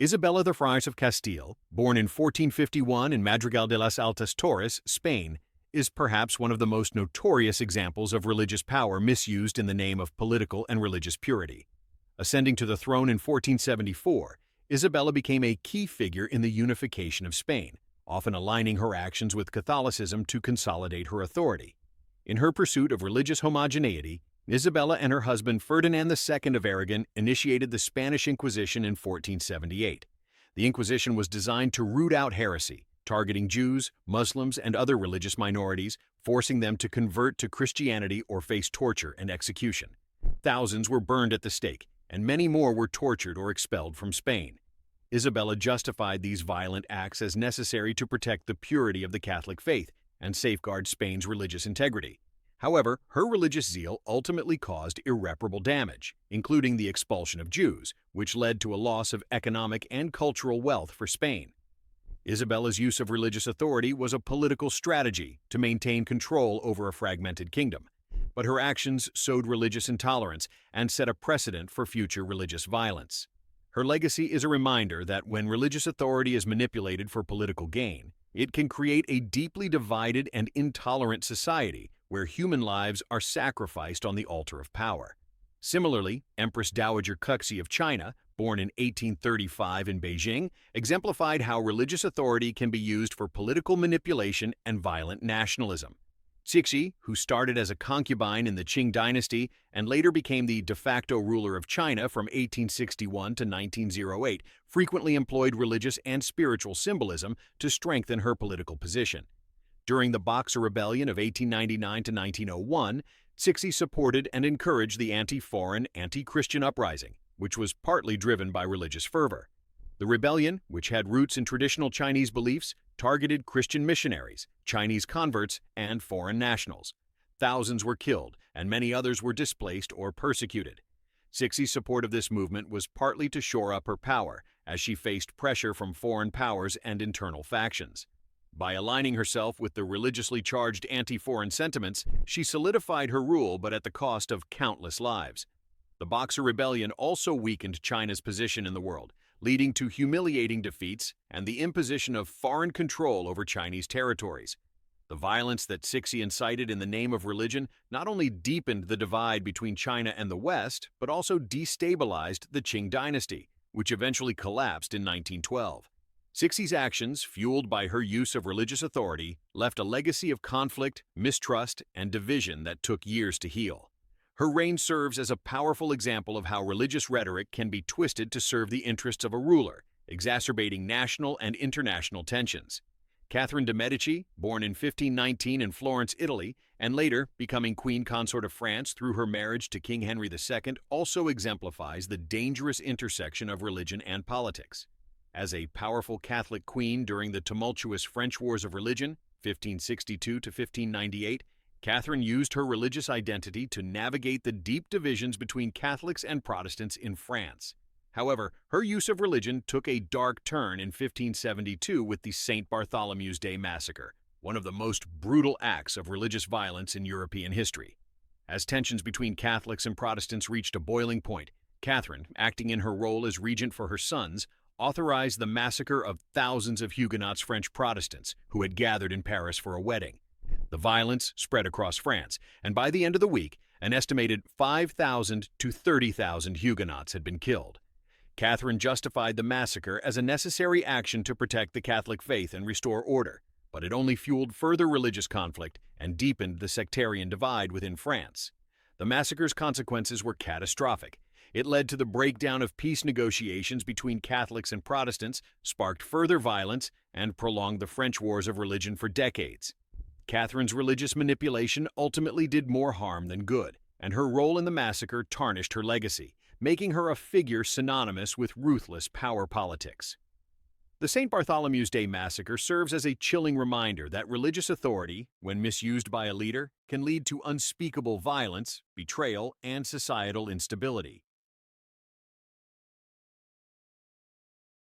Isabella the Friars of Castile, born in 1451 in Madrigal de las Altas Torres, Spain, is perhaps one of the most notorious examples of religious power misused in the name of political and religious purity. Ascending to the throne in 1474, Isabella became a key figure in the unification of Spain, often aligning her actions with Catholicism to consolidate her authority. In her pursuit of religious homogeneity, Isabella and her husband Ferdinand II of Aragon initiated the Spanish Inquisition in 1478. The Inquisition was designed to root out heresy, targeting Jews, Muslims, and other religious minorities, forcing them to convert to Christianity or face torture and execution. Thousands were burned at the stake, and many more were tortured or expelled from Spain. Isabella justified these violent acts as necessary to protect the purity of the Catholic faith and safeguard Spain's religious integrity. However, her religious zeal ultimately caused irreparable damage, including the expulsion of Jews, which led to a loss of economic and cultural wealth for Spain. Isabella's use of religious authority was a political strategy to maintain control over a fragmented kingdom, but her actions sowed religious intolerance and set a precedent for future religious violence. Her legacy is a reminder that when religious authority is manipulated for political gain, it can create a deeply divided and intolerant society where human lives are sacrificed on the altar of power. Similarly, Empress Dowager Cixi of China, born in 1835 in Beijing, exemplified how religious authority can be used for political manipulation and violent nationalism. Cixi, who started as a concubine in the Qing dynasty and later became the de facto ruler of China from 1861 to 1908, frequently employed religious and spiritual symbolism to strengthen her political position. During the Boxer Rebellion of 1899 to 1901, Cixi supported and encouraged the anti-foreign, anti-Christian uprising, which was partly driven by religious fervor. The rebellion, which had roots in traditional Chinese beliefs, targeted Christian missionaries, Chinese converts, and foreign nationals. Thousands were killed, and many others were displaced or persecuted. Cixi's support of this movement was partly to shore up her power, as she faced pressure from foreign powers and internal factions. By aligning herself with the religiously charged anti-foreign sentiments, she solidified her rule, but at the cost of countless lives. The Boxer Rebellion also weakened China's position in the world, leading to humiliating defeats and the imposition of foreign control over Chinese territories. The violence that Cixi incited in the name of religion not only deepened the divide between China and the West, but also destabilized the Qing dynasty, which eventually collapsed in 1912. Cixi's actions, fueled by her use of religious authority, left a legacy of conflict, mistrust, and division that took years to heal. Her reign serves as a powerful example of how religious rhetoric can be twisted to serve the interests of a ruler, exacerbating national and international tensions. Catherine de' Medici, born in 1519 in Florence, Italy, and later becoming Queen Consort of France through her marriage to King Henry II, also exemplifies the dangerous intersection of religion and politics. As a powerful Catholic queen during the tumultuous French Wars of Religion, 1562 to 1598, Catherine used her religious identity to navigate the deep divisions between Catholics and Protestants in France. However, her use of religion took a dark turn in 1572 with the St. Bartholomew's Day Massacre, one of the most brutal acts of religious violence in European history. As tensions between Catholics and Protestants reached a boiling point, Catherine, acting in her role as regent for her sons, authorized the massacre of thousands of Huguenots French Protestants who had gathered in Paris for a wedding. The violence spread across France, and by the end of the week, an estimated 5,000 to 30,000 Huguenots had been killed. Catherine justified the massacre as a necessary action to protect the Catholic faith and restore order, but it only fueled further religious conflict and deepened the sectarian divide within France. The massacre's consequences were catastrophic. It led to the breakdown of peace negotiations between Catholics and Protestants, sparked further violence, and prolonged the French Wars of Religion for decades. Catherine's religious manipulation ultimately did more harm than good, and her role in the massacre tarnished her legacy, making her a figure synonymous with ruthless power politics. The St. Bartholomew's Day Massacre serves as a chilling reminder that religious authority, when misused by a leader, can lead to unspeakable violence, betrayal, and societal instability.